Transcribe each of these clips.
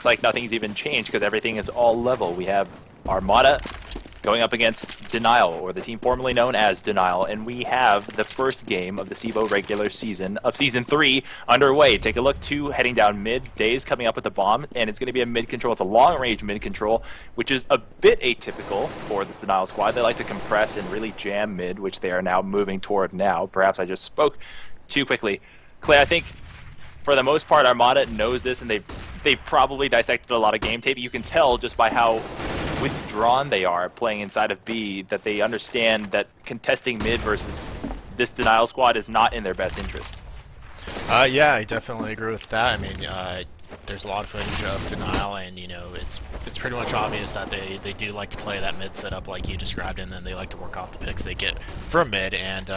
looks like nothing's even changed because everything is all level. We have Armata going up against Denial, or the team formerly known as Denial, and we have the first game of the CEVO regular season of Season 3 underway. Take a look, 2 heading down mid, Days coming up with the bomb, and it's going to be a mid-control. It's a long-range mid-control, which is a bit atypical for this Denial squad. They like to compress and really jam mid, which they are now moving toward now. Perhaps I just spoke too quickly. Clay, I think for the most part, Armata knows this, and they've probably dissected a lot of game tape. You can tell just by how withdrawn they are playing inside of B that they understand that contesting mid versus this Denial squad is not in their best interests. Yeah, I definitely agree with that. I mean, there's a lot of footage of Denial, and you know, it's pretty much obvious that they do like to play that mid setup like you described, and then they like to work off the picks they get from mid. And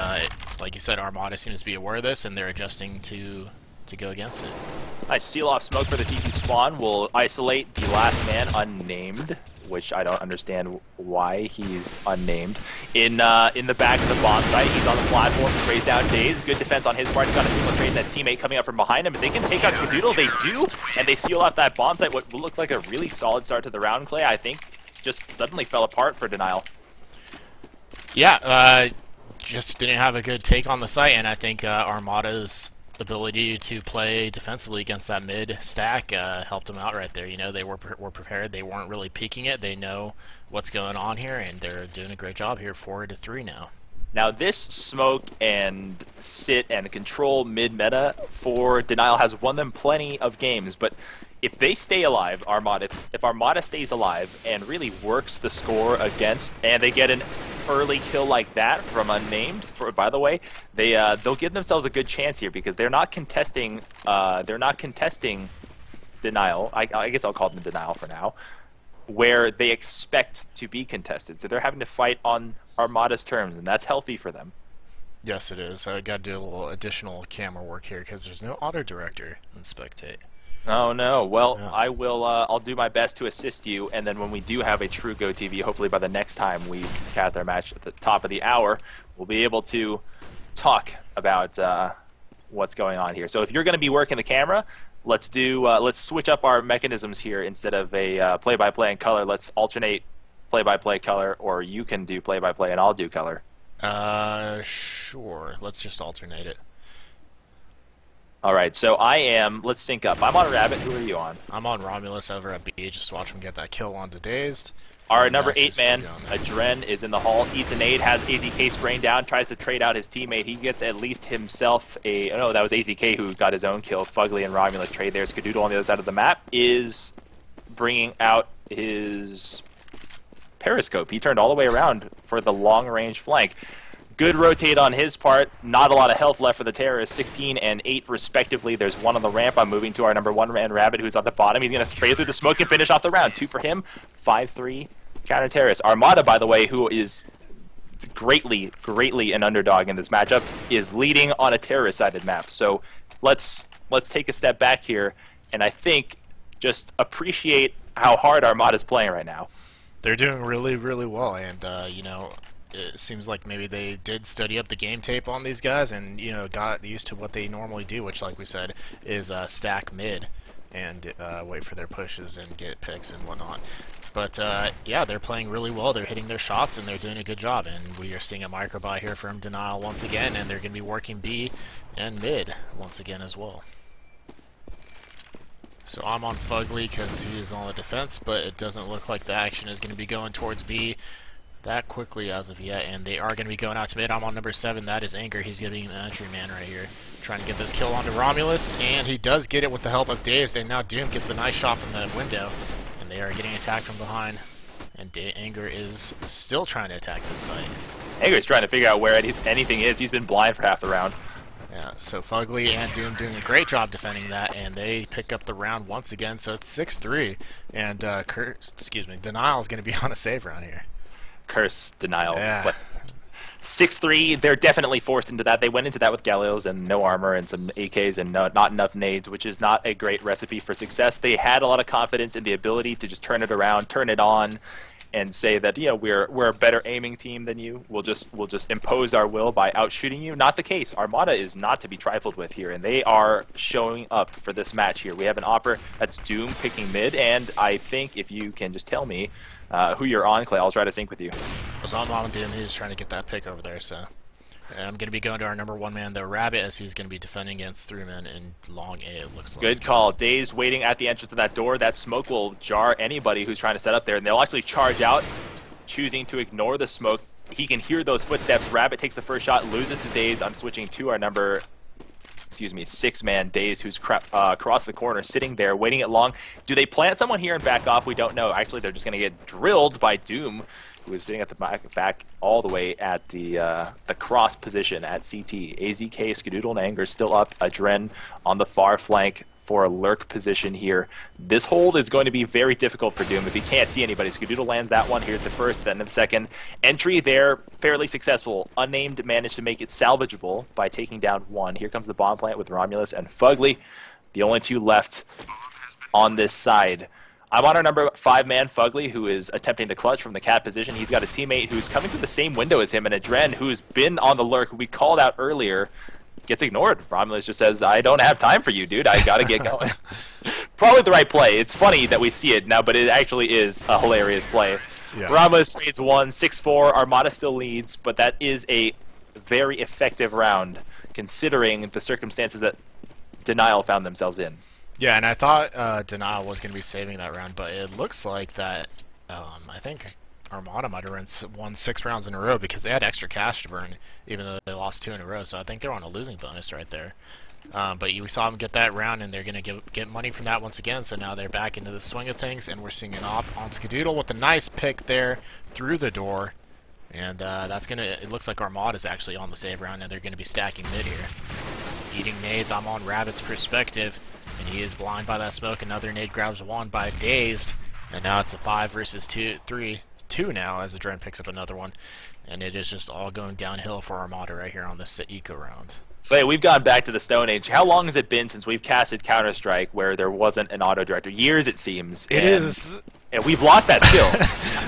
like you said, Armata seems to be aware of this, and they're adjusting to go against it. Nice seal off smoke for the TP spawn. Will isolate the last man, unnamed, which I don't understand why he's unnamed. In the back of the bomb site, he's on the platform, sprays down Days. Good defense on his part. He's got a single trade, and that teammate coming up from behind him. If they can take out Skadoodle, they do, and they seal off that bomb site. What looks like a really solid start to the round, Clay, I think just suddenly fell apart for Denial. Yeah, just didn't have a good take on the site, and I think Armata's ability to play defensively against that mid stack helped them out right there. You know, they were prepared. They weren't really peeking it. They know what's going on here, and they're doing a great job here. 4-3 now. Now this smoke and sit and control mid meta for Denial has won them plenty of games, but if they stay alive, Armata, if Armata stays alive and really works the score against, and they get an early kill like that from unnamed, by the way, they'll give themselves a good chance here because they're not contesting. Denial. I guess I'll call them Denial for now, where they expect to be contested. So they're having to fight on Armata's terms, and that's healthy for them. Yes, it is. I got to do a little additional camera work here because there's no auto director in Spectate. Oh no, well, yeah. I'll do my best to assist you, and then when we do have a true GoTV, hopefully by the next time we cast our match at the top of the hour, we'll be able to talk about what's going on here. So if you're going to be working the camera, let's switch up our mechanisms here. Instead of a play-by-play in color, let's alternate play-by-play color, or you can do play-by-play and I'll do color. Sure, let's just alternate it. Alright, so let's sync up. I'm on Rabbit, who are you on? I'm on Romulus over at B, just watch him get that kill onto Dazed. Our number 8 man, Adren, is in the hall, eats a nade, has AZK spraying down, tries to trade out his teammate. He gets at least himself a, oh no, that was AZK who got his own kill. Fugly and Romulus trade there. Skadoodle on the other side of the map is bringing out his periscope. He turned all the way around for the long-range flank. Good rotate on his part. Not a lot of health left for the terrorists. 16 and 8 respectively. There's one on the ramp. I'm moving to our number 1 man, Rabbit, who's at the bottom. He's going to spray through the smoke and finish off the round. 2 for him. 5-3 counter terrorist. Armata, by the way, who is greatly an underdog in this matchup, is leading on a terrorist-sided map. So let's take a step back here, and I think just appreciate how hard Armata's playing right now. They're doing really well, and you know, it seems like maybe they did study up the game tape on these guys and, you know, got used to what they normally do, which, like we said, is stack mid and wait for their pushes and get picks and whatnot. But yeah, they're playing really well. They're hitting their shots and they're doing a good job. And we are seeing a microbuy here from Denial once again, and they're going to be working B and mid once again as well. So I'm on Fugly because he is on the defense, but it doesn't look like the action is going to be going towards B that quickly as of yet, and they are going to be going out to mid. I'm on number 7. That is Anger. He's getting the entry man right here, trying to get this kill onto Romulus, and he does get it with the help of Dazed, and now Doom gets a nice shot from the window, and they are getting attacked from behind, and Anger is still trying to attack this site. Anger's trying to figure out where anything is. He's been blind for half the round. Yeah, so Fugly and Doom doing a great job defending that, and they pick up the round once again, so it's 6-3, and Denial is going to be on a save round here. Curse Denial. Yeah. But 6-3, they're definitely forced into that. They went into that with Galeos and no armor and some AKs and not enough nades, which is not a great recipe for success. They had a lot of confidence in the ability to just turn it around, turn it on, and say that we're a better aiming team than you. We'll just impose our will by outshooting you. Not the case. Armata is not to be trifled with here, and they are showing up for this match here. We have an Opper that's Doom picking mid, and I think if you can just tell me who you're on, Clay, I'll try to sync with you. I was on Mom Doom. He was trying to get that pick over there, so. And I'm going to be going to our number 1 man, though, Rabbit, as he's going to be defending against 3 men in long A, it looks like. Good call. Daze waiting at the entrance of that door. That smoke will jar anybody who's trying to set up there, and they'll actually charge out, choosing to ignore the smoke. He can hear those footsteps. Rabbit takes the first shot, loses to Daze. I'm switching to our number 6 man, Daze, who's across the corner, sitting there, waiting it long. Do they plant someone here and back off? We don't know. Actually, they're just going to get drilled by Doom, who is sitting at the back all the way at the cross position at CT. AZK, Skadoodle, and Anger still up. Adren on the far flank for a lurk position here. This hold is going to be very difficult for Doom if he can't see anybody. Skadoodle lands that one. Here's the first, then the second. Entry there, fairly successful. Unnamed managed to make it salvageable by taking down 1. Here comes the bomb plant with Romulus and Fugly, the only 2 left on this side. I'm on our number 5 man, Fugly, who is attempting the clutch from the cat position. He's got a teammate who's coming through the same window as him, and Adren, who's been on the lurk, who we called out earlier, gets ignored. Romulus just says, I don't have time for you, dude. I gotta get going. Probably the right play. It's funny that we see it now, but it actually is a hilarious play. Yeah. Romulus trades 1, 6-4. Armata still leads, but that is a very effective round, considering the circumstances that Denial found themselves in. Yeah, and I thought Denial was going to be saving that round, but it looks like that, I think Armata might have won 6 rounds in a row because they had extra cash to burn, even though they lost 2 in a row, so I think they're on a losing bonus right there. But we saw them get that round, and they're going to get money from that once again, so now they're back into the swing of things, and we're seeing an op on Skadoodle with a nice pick there through the door, and it looks like Armata's actually on the save round, and they're going to be stacking mid here. Eating nades, I'm on Rabbit's perspective. And he is blind by that smoke. Another nade grabs 1 by Dazed. And now it's a 5 versus 2 now as the Adren picks up another one. And it is just all going downhill for Armata right here on this eco round. So hey, we've gone back to the Stone Age. How long has it been since we've casted Counter-Strike where there wasn't an auto-director? Years, it seems. It is. And we've lost that skill.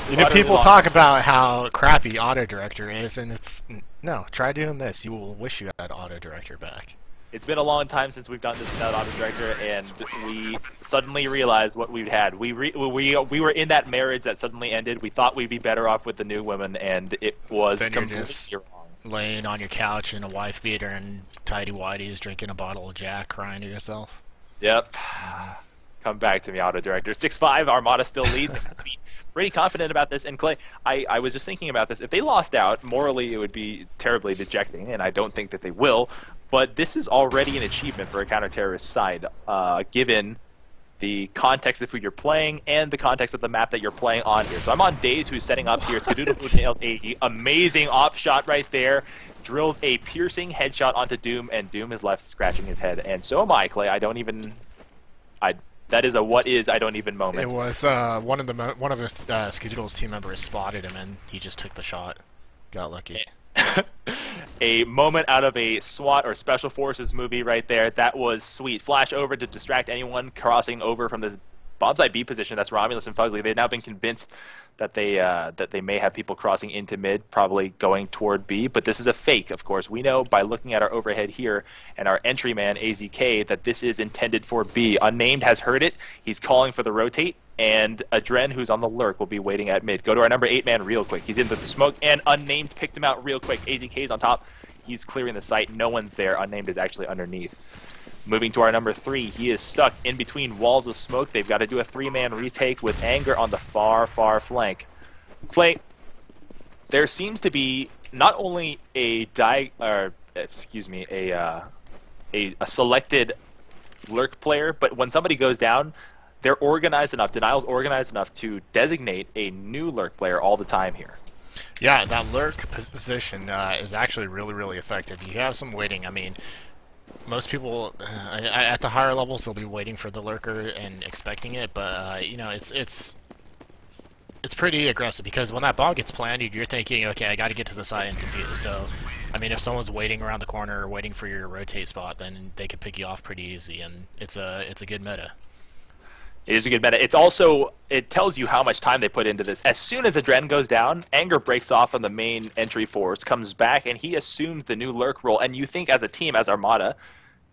You know, people talk about how crappy auto-director is, and it's... No, try doing this. You will wish you had auto-director back. It's been a long time since we've done this without auto-director, and we suddenly realized what we'd had. We were in that marriage that suddenly ended. We thought we'd be better off with the new women, and it was completely wrong. Laying on your couch in a wife beater and tidy whities, drinking a bottle of Jack, crying to yourself. Yep. Come back to me, auto-director. 6-5, Armata still leads. Pretty confident about this, and Clay, I was just thinking about this. If they lost out, morally it would be terribly dejecting, and I don't think that they will. But this is already an achievement for a counter-terrorist side, given the context of who you're playing and the context of the map that you're playing on here. So I'm on Daze, who's setting up here. Skadoodle nailed a amazing op shot right there, drills a piercing headshot onto Doom, and Doom is left scratching his head. And so am I, Clay. That is a what is I don't even moment. It was one of Skadoodle's team members spotted him, and he just took the shot. Got lucky. A moment out of a SWAT or Special Forces movie right there. That was sweet. Flash over to distract anyone crossing over from the bomb site B position. That's Romulus and Fugly. They've now been convinced that they may have people crossing into mid, probably going toward B. But this is a fake, of course. We know by looking at our overhead here and our entry man, AZK, that this is intended for B. Unnamed has heard it. He's calling for the rotate. And Adren, who's on the lurk, will be waiting at mid. Go to our number 8 man real quick. He's in the smoke, and Unnamed picked him out real quick. AZK's on top. He's clearing the site. No one's there. Unnamed is actually underneath. Moving to our number 3, he is stuck in between walls of smoke. They've got to do a 3-man retake with Anger on the far, far flank. Clay, there seems to be not only a selected lurk player, but when somebody goes down, they're organized enough, Denial's organized enough to designate a new lurk player all the time here. Yeah, that lurk position is actually really, really effective. You have some waiting. I mean, most people at the higher levels, they'll be waiting for the lurker and expecting it, but you know, it's pretty aggressive because when that bomb gets planted, you're thinking, okay, I got to get to the side and confuse. So, I mean, if someone's waiting around the corner or waiting for your rotate spot, then they could pick you off pretty easy, and it's a good meta. It is a good meta. It's also, it tells you how much time they put into this. As soon as Adren goes down, Anger breaks off on the main entry force, comes back, and he assumes the new lurk role. And you think as a team, as Armata,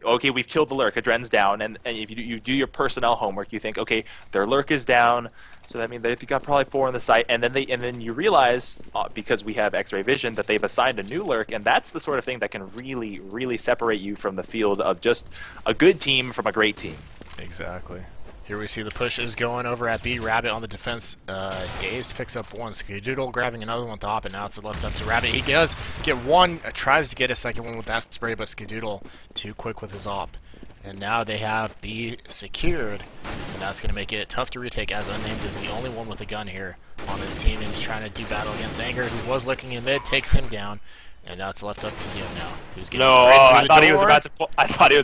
okay, we've killed the lurk, Adren's down, and if you do your personnel homework, you think, okay, their lurk is down, so that means they've got probably 4 on the site, and then you realize, because we have X-ray vision, that they've assigned a new lurk, and that's the sort of thing that can really, really separate you from the field of just a good team from a great team. Exactly. Here we see the push is going over at B. Rabbit on the defense. Daves picks up one. Skadoodle grabbing another one with the hop, and now it's left up to Rabbit. He does get one, tries to get a second one with that spray, but Skadoodle too quick with his op. And now they have B secured, and that's going to make it tough to retake, as Unnamed is the only one with a gun here on his team, and he's trying to do battle against Anger, who was looking in mid, takes him down. And now it's left up to Doom now. Who's getting I thought he was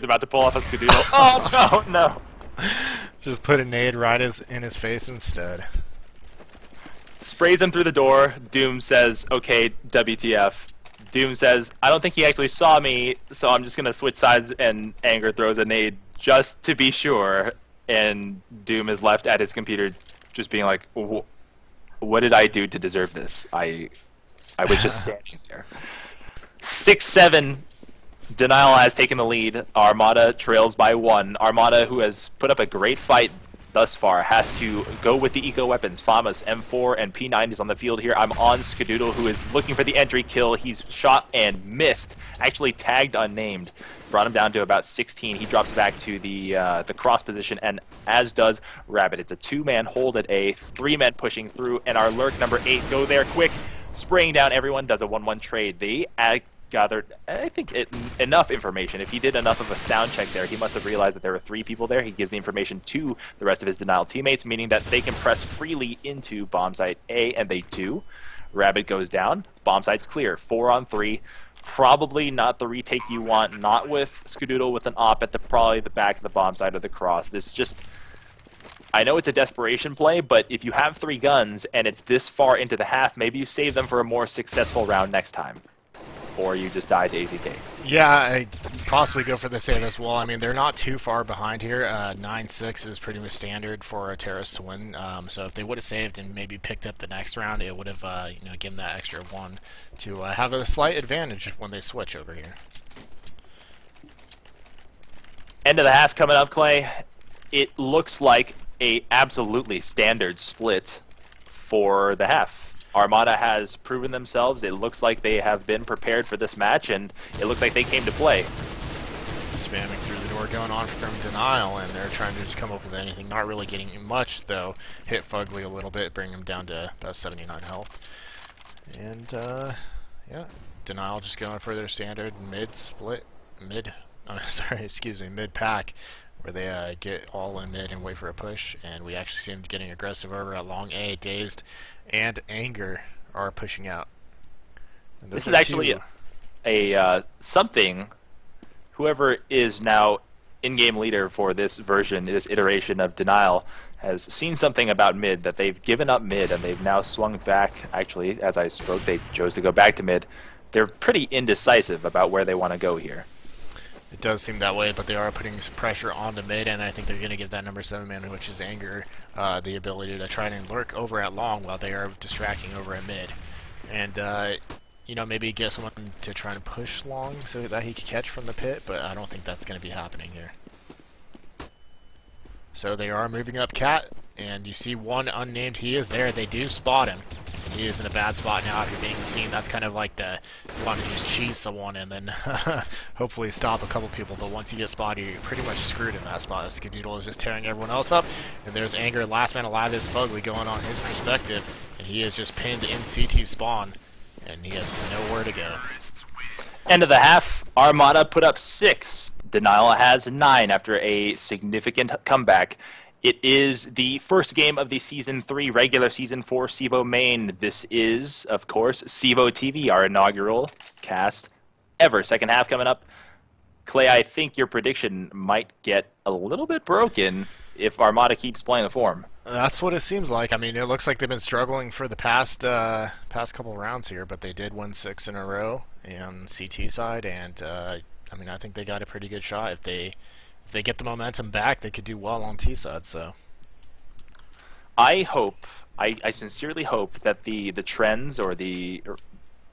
about to pull off a Skadoodle. Oh no. Just put a nade right in his face instead. Sprays him through the door. Doom says, okay, WTF. Doom says, I don't think he actually saw me, so I'm just going to switch sides, and Anger throws a nade just to be sure. And Doom is left at his computer just being like, what did I do to deserve this? I was just standing there. 6-7. Denial has taken the lead. Armata trails by 1. Armata, who has put up a great fight thus far, has to go with the eco weapons. Famas, M4, and P9 is on the field here. I'm on Skadoodle, who is looking for the entry kill. He's shot and missed. Actually tagged unnamed. Brought him down to about 16. He drops back to the cross position, and as does Rabbit. It's a 2-man hold at A, 3 men pushing through, and our lurk number 8 go there quick, spraying down everyone, does a 1-1 trade. They gathered, I think, enough information. If he did enough of a sound check there, he must have realized that there were 3 people there. He gives the information to the rest of his Denial teammates, meaning that they can press freely into bomb site A, and they do. Rabbit goes down. Bomb site's clear. 4 on 3. Probably not the retake you want, not with Skadoodle with an op at probably the back of the bomb site or the cross. This just, I know it's a desperation play, but if you have 3 guns and it's this far into the half, maybe you save them for a more successful round next time. Or you just die to AZK. Yeah, I possibly go for the save as well. I mean, they're not too far behind here. 9-6 is pretty much standard for a terrorist to win. So if they would have saved and maybe picked up the next round, it would have given that extra 1 to have a slight advantage when they switch over here. End of the half coming up, Clay. It looks like a absolutely standard split for the half. Armata has proven themselves. It looks like they have been prepared for this match, and it looks like they came to play. Spamming through the door going on from Denial, and they're trying to just come up with anything. Not really getting much, though. Hit Fugly a little bit, bring him down to about 79 health. And, yeah, Denial just going for their standard mid-pack, where they get all in mid and wait for a push, and we actually see them getting aggressive over at long A. Dazed and Anger are pushing out. This is actually a something. Whoever is now in-game leader for this version, this iteration of Denial, has seen something about mid, that they've given up mid and they've now swung back. Actually, as I spoke, they chose to go back to mid. They're pretty indecisive about where they want to go here. It does seem that way, but they are putting some pressure on the mid, and I think they're going to give that number 7-man, which is Anger, the ability to try and lurk over at long while they are distracting over at mid. And, maybe get someone to try and push long so that he can catch from the pit, but I don't think that's going to be happening here. So they are moving up Cat, and you see one unnamed. He is there. They do spot him. He is in a bad spot now after being seen. That's kind of like you want to just cheese someone and then hopefully stop a couple people, but once you get spotted, you're pretty much screwed in that spot. Skadoodle is just tearing everyone else up, and there's Anger, last man alive, is Fugly going on his perspective, and he is just pinned in CT spawn, and he has nowhere to go. End of the half, Armata put up 6. Denial has 9 after a significant comeback. It is the first game of the Season 3 regular season for CEVO-Main. This is, of course, CEVO TV, our inaugural cast ever. Second half coming up. Clay, I think your prediction might get a little bit broken if Armata keeps playing the form. That's what it seems like. I mean, it looks like they've been struggling for the past couple rounds here, but they did win 6 in a row on CT side, and I think they got a pretty good shot. If they get the momentum back, they could do well on T side. So I sincerely hope that the trends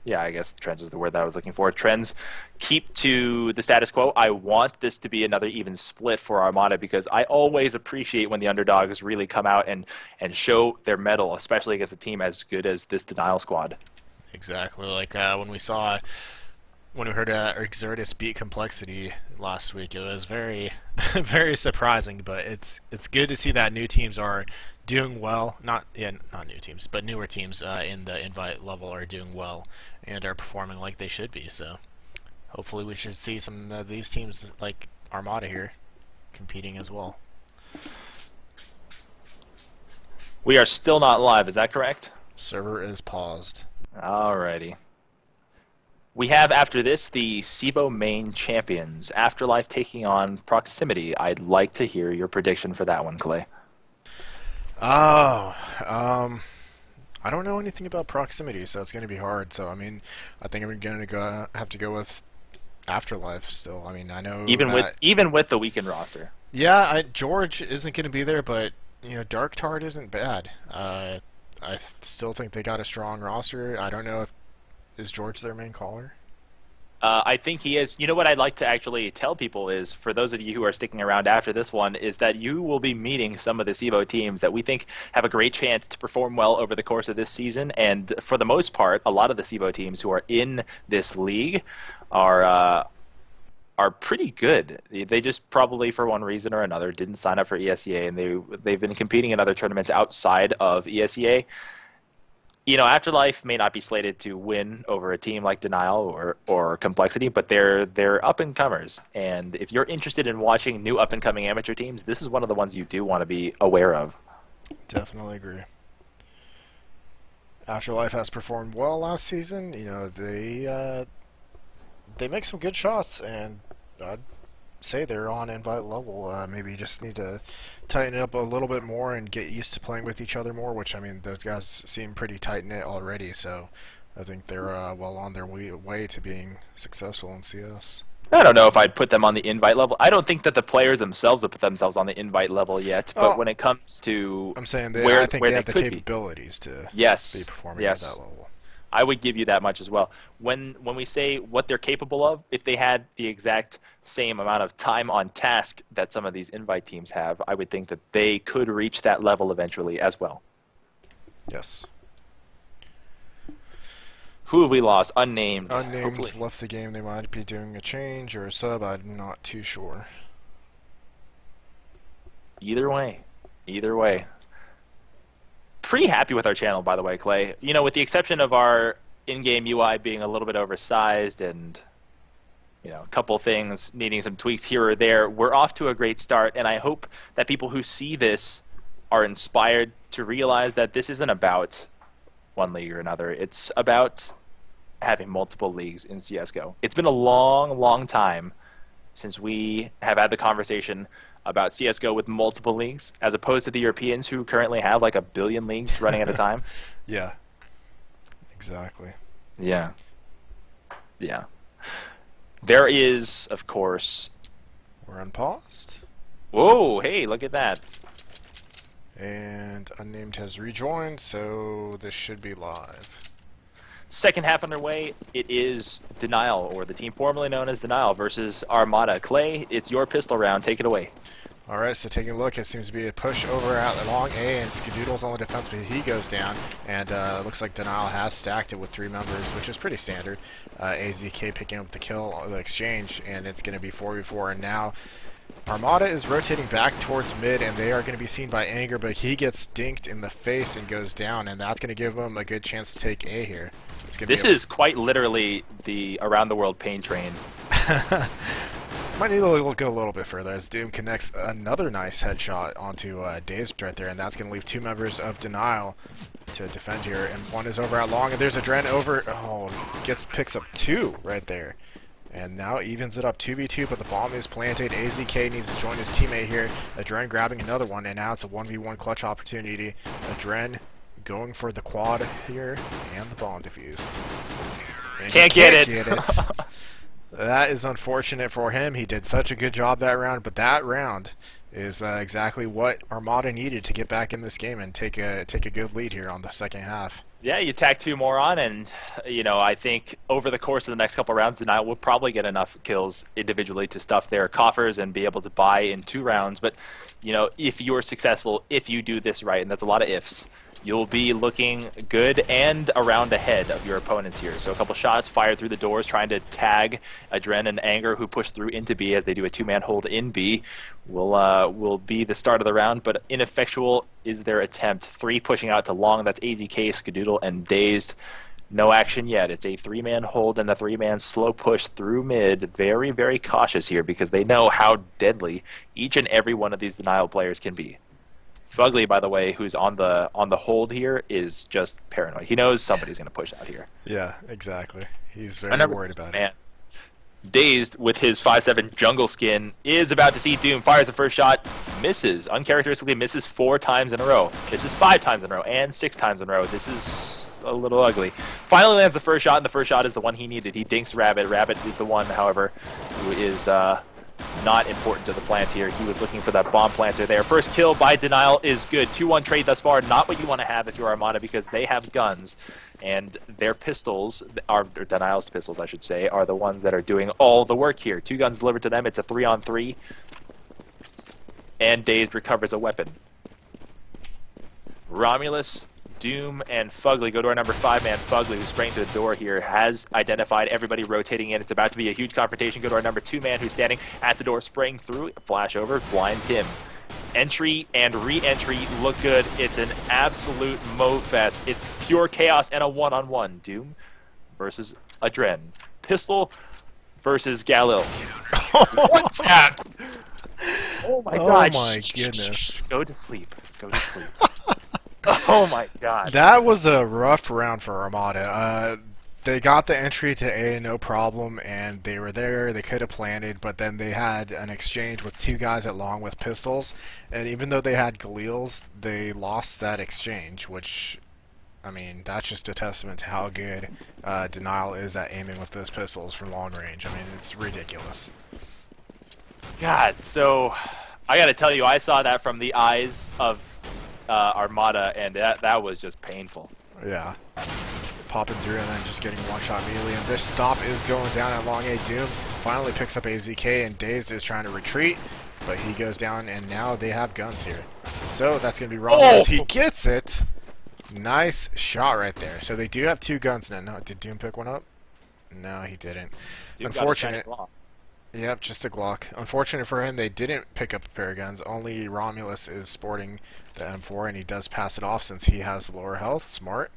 yeah, I guess trends is the word that I was looking for. Trends keep to the status quo. I want this to be another even split for Armata because I always appreciate when the underdogs really come out and show their mettle, especially against a team as good as this Denial squad. Exactly. Like when we heard Exertus beat Complexity last week, it was very, very surprising. But it's good to see that new teams are doing well. Not new teams, but newer teams in the invite level are doing well and are performing like they should be. So hopefully we should see some of these teams like Armata here competing as well. We are still not live. Is that correct? Server is paused. Alrighty. We have after this the CEVO-Main champions, Afterlife taking on Proximity. I'd like to hear your prediction for that one, Clay. Oh, I don't know anything about Proximity, so it's going to be hard. So I mean, I think I'm going to have to go with Afterlife still. I mean, I know even with the weekend roster. Yeah, George isn't going to be there, but you know, Dark Tard isn't bad. I still think they got a strong roster. I don't know if is George their main caller. I think he is. You know what I'd like to actually tell people is, for those of you who are sticking around after this one, is that you will be meeting some of the CEVO teams that we think have a great chance to perform well over the course of this season. And for the most part, a lot of the CEVO teams who are in this league are pretty good. They just probably, for one reason or another, didn't sign up for ESEA, and they've been competing in other tournaments outside of ESEA. You know, Afterlife may not be slated to win over a team like Denial or Complexity, but they're up-and-comers. And if you're interested in watching new up-and-coming amateur teams, this is one of the ones you do want to be aware of. Definitely agree. Afterlife has performed well last season. You know, they make some good shots, and I'd say they're on invite level. Maybe you just need to tighten it up a little bit more and get used to playing with each other more, which, I mean, those guys seem pretty tight-knit already, so I think they're well on their way to being successful in CS. I don't know if I'd put them on the invite level. I don't think that the players themselves have put themselves on the invite level yet, but when it comes to I'm saying I think they have the capabilities to be performing at that level. I would give you that much as well. When we say what they're capable of, if they had the exact same amount of time on task that some of these invite teams have, I would think that they could reach that level eventually as well. Yes. Who have we lost? Unnamed. Unnamed hopefully left the game. They might be doing a change or a sub. I'm not too sure. Either way. Either way. Pretty happy with our channel, by the way, Clay. You know, with the exception of our in-game UI being a little bit oversized and, you know, a couple things needing some tweaks here or there, we're off to a great start, and I hope that people who see this are inspired to realize that this isn't about one league or another. It's about having multiple leagues in CSGO. It's been a long, long time since we have had the conversation about CSGO with multiple leagues, as opposed to the Europeans who currently have like 1 billion leagues running at a time. Yeah. Exactly. Yeah. Yeah. There is, of course... We're unpaused. Whoa, hey, look at that. And Unnamed has rejoined, so this should be live. Second half underway. It is Denial, or the team formerly known as Denial, versus Armata. Clay, it's your pistol round. Take it away. Alright, so taking a look, it seems to be a push over out along A, and Skadoodle's on the defense, but he goes down, and it looks like Denial has stacked it with 3 members, which is pretty standard. AZK picking up the kill, the exchange, and it's going to be 4v4, and now Armata is rotating back towards mid, and they are going to be seen by Anger, but he gets dinked in the face and goes down, and that's going to give him a good chance to take A here. This is quite literally the around the world pain train. Might need to go a little bit further as Doom connects another nice headshot onto Dazed right there, and that's going to leave 2 members of Denial to defend here, and one is over out long, and there's a Dren over, picks up 2 right there. And now evens it up 2v2, but the bomb is planted. AZK needs to join his teammate here. Adren grabbing another one, and now it's a 1v1 clutch opportunity. Adren going for the quad here, and the bomb defuse. And can't get it. That is unfortunate for him. He did such a good job that round, but that round is exactly what Armata needed to get back in this game and take a good lead here on the second half. Yeah, you tack 2 more on, and I think over the course of the next couple rounds, Denial will probably get enough kills individually to stuff their coffers and be able to buy in 2 rounds. But if you're successful, if you do this right, and that's a lot of ifs, you'll be looking good and around ahead of your opponents here. So a couple shots fired through the doors, trying to tag Adren and Anger, who push through into B as they do a 2-man hold in B. Will be the start of the round, but ineffectual is their attempt. 3 pushing out to long. That's AZK, Skadoodle, and Dazed. No action yet. It's a 3-man hold and a 3-man slow push through mid. Very, very cautious here because they know how deadly each and every one of these Denial players can be. Fugly, by the way, who's on the hold here, is just paranoid. He knows somebody's going to push out here. Yeah, exactly. He's very worried about it. Dazed with his 5/7 jungle skin is about to see Doom. Fires the first shot, misses. Uncharacteristically misses 4 times in a row. Misses 5 times in a row and 6 times in a row. This is a little ugly. Finally lands the first shot, and the first shot is the one he needed. He dinks Rabbit. Rabbit is the one, however, who is not important to the plant here. He was looking for that bomb planter there. First kill by Denial is good. 2-1 trade thus far. Not what you want to have if you're Armata, because they have guns. And their pistols, or Denial's pistols, I should say, are the ones that are doing all the work here. 2 guns delivered to them. It's a 3-on-3. And Dazed recovers a weapon. Romulus, Doom, and Fugly go to our number 5-man. Fugly, who's spraying through the door here, has identified everybody rotating in. It's about to be a huge confrontation. Go to our number 2-man, who's standing at the door, spraying through. Flash over, blinds him. Entry and re-entry look good. It's an absolute mo-fest. It's pure chaos and a 1-on-1. Doom versus Adren. Pistol versus Galil. What's that? Oh my god. Oh my goodness. Go to sleep. Go to sleep. Oh my god. That was a rough round for Armata. They got the entry to A no problem, and they were there, they could have planted, but then they had an exchange with 2 guys at long with pistols, and even though they had Galils, they lost that exchange, which, I mean, that's just a testament to how good Denial is at aiming with those pistols from long range. I mean, it's ridiculous. God, so I gotta tell you, I saw that from the eyes of Armata, and that was just painful. Yeah. Popping through and then just getting one shot immediately, and this stop is going down at long A. Doom finally picks up AZK, and Dazed is trying to retreat, but he goes down, and now they have guns here. So that's going to be Romulus. He gets it. Nice shot right there. So they do have 2 guns now. No, did Doom pick one up? No, he didn't. Doom Unfortunate. Yep, just a Glock. Unfortunate for him, they didn't pick up a pair of guns. Only Romulus is sporting the M4, and he does pass it off since he has lower health. Smart.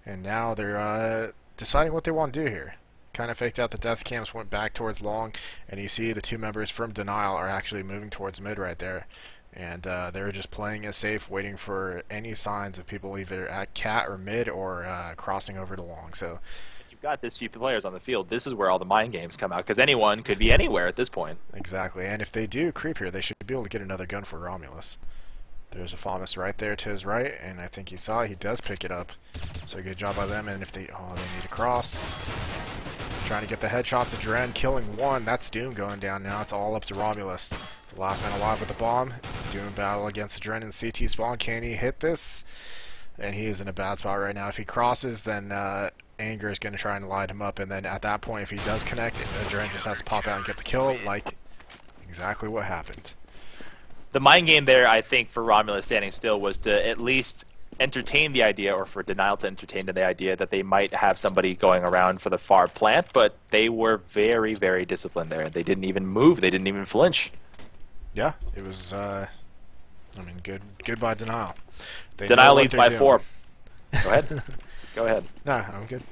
And now they're deciding what they want to do here. Kind of faked out the death cams, went back towards long, and you see the 2 members from Denial are actually moving towards mid right there. And they're just playing it safe, waiting for any signs of people either at cat or mid or crossing over to long. So you've got this few players on the field. This is where all the mind games come out, because anyone could be anywhere at this point. Exactly, and if they do creep here, they should be able to get another gun for Romulus. There's a FAMAS right there to his right, and I think he saw it. He does pick it up. So good job by them, and if they... Oh, they need a cross. Trying to get the headshot to Dren, killing 1. That's Doom going down now. It's all up to Romulus. The last man alive with the bomb. Doom battle against Dren in CT spawn. Can he hit this? And he is in a bad spot right now. If he crosses, then Anger is going to try and light him up, and then at that point, if he does connect, Dren just has to pop out and get the kill, like exactly what happened. The mind game there, I think, for Romulus standing still was to at least entertain the idea, or for Denial to entertain the idea that they might have somebody going around for the far plant, but they were very, very disciplined there. They didn't even move. They didn't even flinch. Yeah, it was, I mean, good by Denial. Denial leads by 4. Go ahead. Go ahead. Nah, I'm good.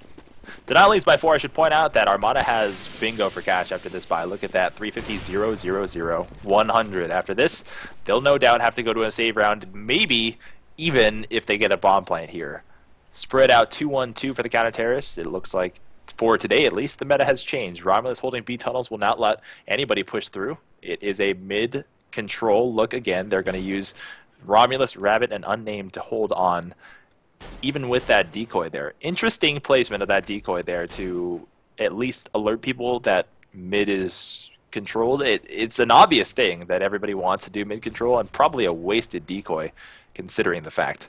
Denial leads by 4. I should point out that Armata has bingo for cash after this buy. Look at that, 350, 0, 0, 0, 100. After this, they'll no doubt have to go to a save round, maybe even if they get a bomb plant here. Spread out 2-1-2 for the counter-terrorists. It looks like, for today at least, the meta has changed. Romulus holding B tunnels will not let anybody push through. It is a mid-control look again. They're going to use Romulus, Rabbit, and Unnamed to hold on, even with that decoy there. Interesting placement of that decoy there to at least alert people that mid is controlled. It's an obvious thing that everybody wants to do mid control, and probably a wasted decoy, considering the fact.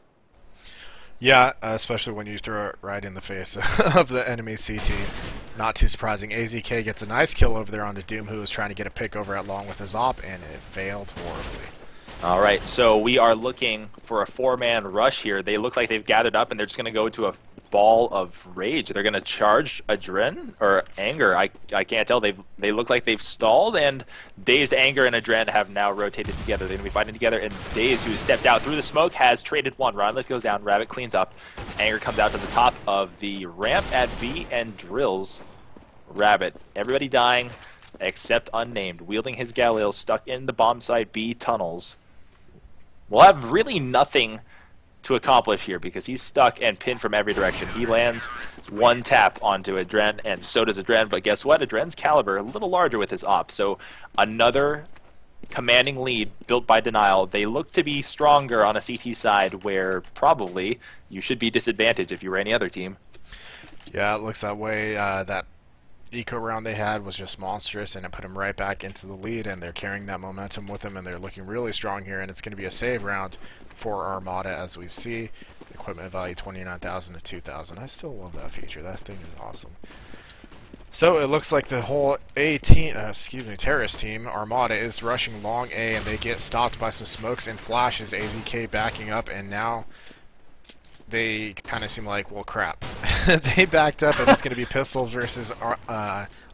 Yeah, especially when you throw it right in the face of the enemy CT. Not too surprising. AZK gets a nice kill over there on the Doom, who was trying to get a pick over at long with his op, and it failed horribly. All right, so we are looking for a 4-man rush here. They look like they've gathered up, and they're just going to go to a ball of rage. They're going to charge Adren or Anger. I can't tell. They look like they've stalled, and Dazed, Anger, and Adren have now rotated together. They're going to be fighting together, and Dazed, who stepped out through the smoke, has traded one. Ronlet goes down, Rabbit cleans up. Anger comes out to the top of the ramp at B and drills Rabbit. Everybody dying except Unnamed, wielding his Galil, stuck in the bomb site B tunnels. We'll have really nothing to accomplish here because he's stuck and pinned from every direction. He lands one tap onto Adren, and so does Adren, but guess what? Adren's caliber a little larger with his op, so another commanding lead built by Denial. They look to be stronger on a CT side where probably you should be disadvantaged if you were any other team. Yeah, it looks that way. That eco round they had was just monstrous, and it put them right back into the lead, and they're carrying that momentum with them, and they're looking really strong here, and it's going to be a save round for Armata, as we see. Equipment value 29,000 to 2,000. I still love that feature. That thing is awesome. So it looks like the whole terrorist team, Armata, is rushing long A, and they get stopped by some smokes and flashes. AZK backing up, and now they kind of seem like, well, crap. They backed up, and it's going to be pistols versus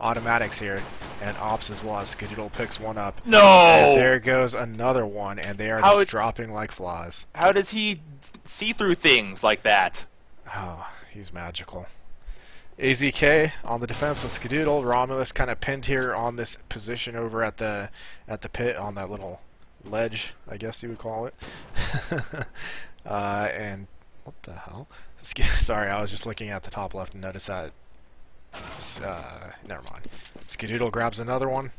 automatics here, and ops as well. As Skadoodle picks one up. No! And there goes another one, and they are just dropping like flies. How does he see through things like that? Oh, he's magical. AZK on the defense with Skadoodle. Romulus kind of pinned here on this position over at the pit on that little ledge, I guess you would call it. And what the hell? Sorry, I was just looking at the top left and noticed that. Never mind. Skadoodle grabs another one.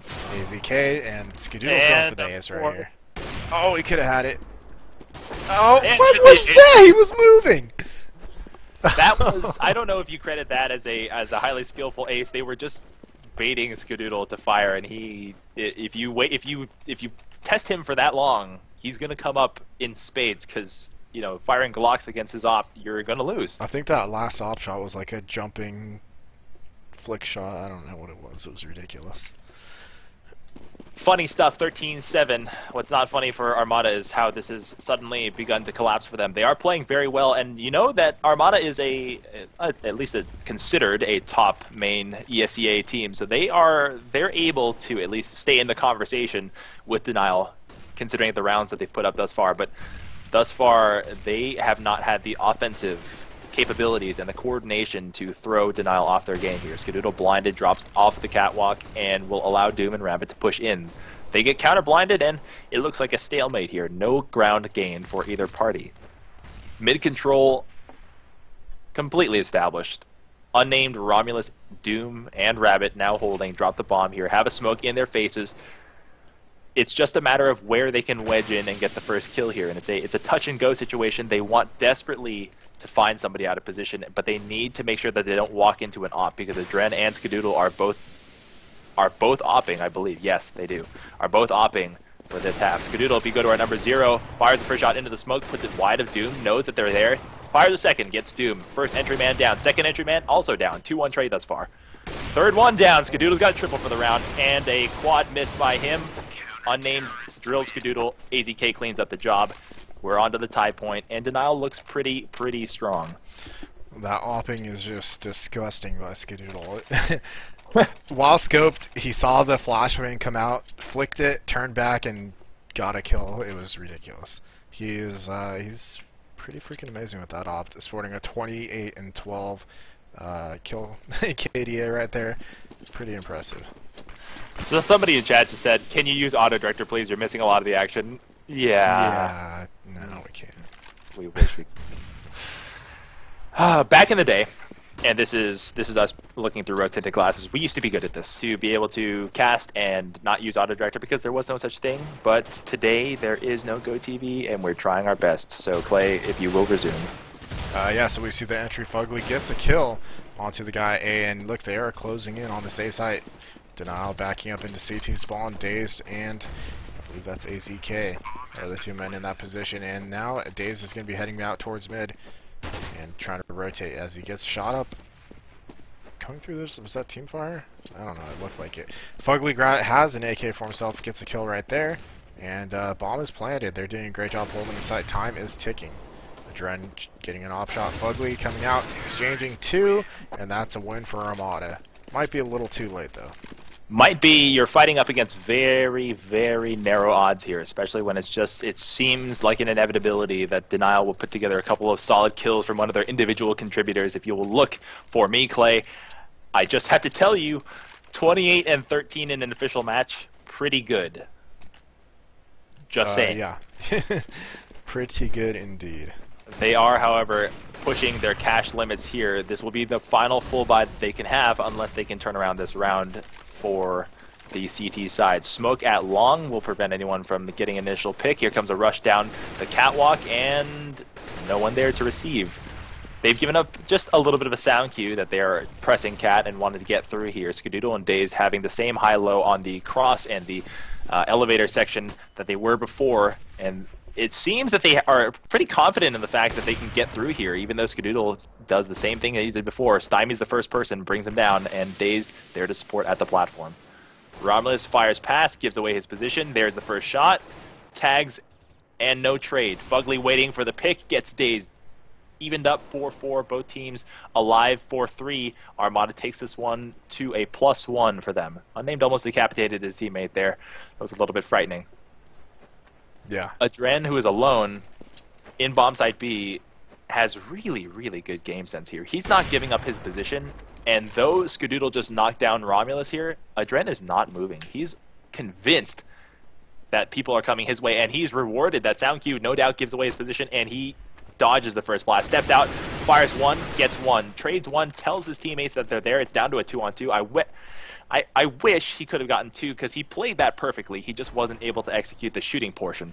AZK and Skadoodle's going for the ace right here. Oh, he could have had it. Oh, what was that? He was moving. That was. I don't know if you credit that as a highly skillful ace. They were just baiting Skadoodle to fire, and if you test him for that long, he's gonna come up in spades because, you know, firing Glocks against his op, you're gonna lose. I think that last op shot was like a jumping flick shot. I don't know what it was. It was ridiculous. Funny stuff, 13-7. What's not funny for Armata is how this has suddenly begun to collapse for them. They are playing very well, and you know that Armata is at least considered a top main ESEA team, so they're able to at least stay in the conversation with Denial, considering the rounds that they've put up thus far. But thus far, they have not had the offensive capabilities and the coordination to throw Denial off their game here. Skadoodle blinded, drops off the catwalk, and will allow Doom and Rabbit to push in. They get counter-blinded, and it looks like a stalemate here. No ground gained for either party. Mid-control completely established. Unnamed, Romulus, Doom, and Rabbit now holding. Drop the bomb here. Have a smoke in their faces. It's just a matter of where they can wedge in and get the first kill here, and it's a touch-and-go situation. They want desperately to find somebody out of position, but they need to make sure that they don't walk into an op, because Adren and Skadoodle are both opping, I believe. Yes, they do. Are both opping for this half. Skadoodle, if you go to our number 0, fires the first shot into the smoke, puts it wide of Doom, knows that they're there, fires the second, gets Doom. First entry man down, second entry man also down. 2-1 trade thus far. Third one down. Skadoodle's got a triple for the round, and a quad miss by him. Unnamed drills Skadoodle. AZK cleans up the job. We're on to the tie point, and Denial looks pretty strong. That opping is just disgusting by Skadoodle. While scoped, he saw the flashbang come out, flicked it, turned back, and got a kill. It was ridiculous. He's pretty freaking amazing with that op, sporting a 28 and 12 kill KDA right there. Pretty impressive. So somebody in chat just said, "Can you use auto director, please? You're missing a lot of the action." Yeah. No, we can't. We wish we. Back in the day, and this is us looking through rose-tinted glasses. We used to be good at this, to be able to cast and not use auto director because there was no such thing. But today there is no GoTV, and we're trying our best. So Clay, if you will resume. Yeah, so we see the entry Fugly gets a kill onto the guy A, and look, they are closing in on this A site Denial backing up into CT spawn, Dazed, and I believe that's AZK are the two men in that position. And now Dazed is going to be heading out towards mid and trying to rotate as he gets shot up. Coming through this, was that team fire? I don't know, it looked like it. Fugly has an AK for himself, gets a kill right there. And bomb is planted. They're doing a great job holding the site. Time is ticking. Adren getting an op shot. Fugly coming out, exchanging two, and that's a win for Armata. Might be a little too late though. Might be. You're fighting up against very, very narrow odds here, especially when it seems like an inevitability that Denial will put together a couple of solid kills from one of their individual contributors. If you will look for me, Clay, I just have to tell you, 28 and 13 in an official match, pretty good. Just saying. Yeah. Pretty good indeed. They are, however, pushing their cash limits here. This will be the final full buy that they can have unless they can turn around this round for the CT side. Smoke at long will prevent anyone from getting initial pick. Here comes a rush down the catwalk and no one there to receive. They've given up just a little bit of a sound cue that they are pressing cat and wanted to get through here. Skadoodle and Dazed having the same high-low on the cross and the elevator section that they were before, and it seems that they are pretty confident in the fact that they can get through here, even though Skadoodle does the same thing that he did before. Stymies the first person, brings him down, and Dazed there to support at the platform. Romulus fires past, gives away his position. There's the first shot, tags, and no trade. Fugly waiting for the pick, gets Dazed. Evened up 4-4, both teams alive 4-3. Armata takes this one to a +1 for them. Unnamed almost decapitated his teammate there. That was a little bit frightening. Yeah. Adren, who is alone in bomb site B, has really, really good game sense here. He's not giving up his position, and though Skadoodle just knocked down Romulus here, Adren is not moving. He's convinced that people are coming his way, and he's rewarded. That sound cue no doubt gives away his position, and he dodges the first blast, steps out, fires one, gets one, trades one, tells his teammates that they're there. It's down to a 2-on-2. I wish he could have gotten two because he played that perfectly. He just wasn't able to execute the shooting portion.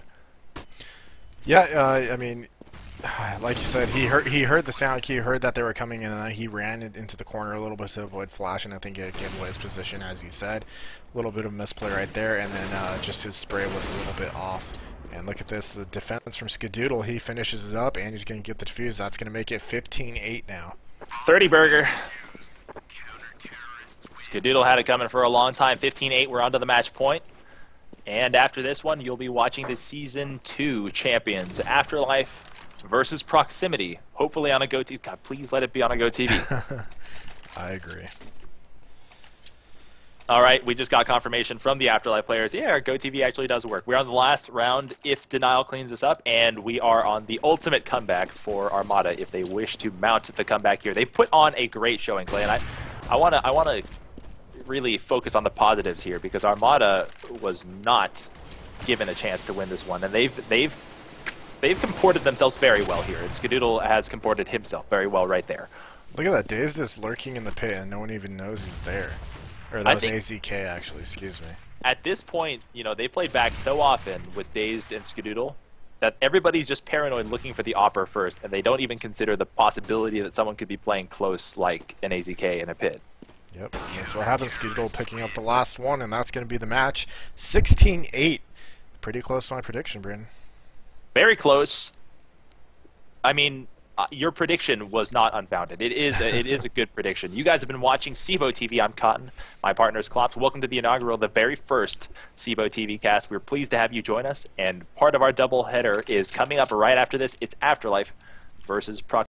Yeah, I mean, like you said, he heard the sound cue, heard that they were coming in, and then he ran into the corner a little bit to avoid flash, and I think it gave away his position, as he said. A little bit of misplay right there, and then just his spray was a little bit off. And look at this, the defense from Skadoodle, he finishes it up, and he's going to get the defuse. That's going to make it 15-8 now. 30 burger. Skadoodle had it coming for a long time. 15-8, we're on to the match point. And after this one, you'll be watching the Season 2 champions, Afterlife versus Proximity. Hopefully on a GoTV. God, please let it be on a GoTV. I agree. All right, we just got confirmation from the Afterlife players. Yeah, our GoTV actually does work. We're on the last round if Denial cleans us up, and we are on the ultimate comeback for Armata if they wish to mount the comeback here. They've put on a great showing, Clay, and I want to really focus on the positives here because Armata was not given a chance to win this one, and they've comported themselves very well here. And Skadoodle has comported himself very well right there. Look at that, Dazed is lurking in the pit, and no one even knows he's there. Or that was AZK, actually, excuse me. At this point, you know, they played back so often with Dazed and Skadoodle that everybody's just paranoid looking for the opper first, and they don't even consider the possibility that someone could be playing close like an AZK in a pit. Yep, that's what happens. Skadoodle picking up the last one, and that's going to be the match. 16-8. Pretty close to my prediction, Brandon. Very close. I mean, your prediction was not unfounded. It is a good prediction. You guys have been watching CEVO TV. I'm Cotton. My partner is Klops. Welcome to the inaugural, the very first CEVO TV cast. We're pleased to have you join us, and part of our doubleheader is coming up right after this. It's Afterlife versus Proximity.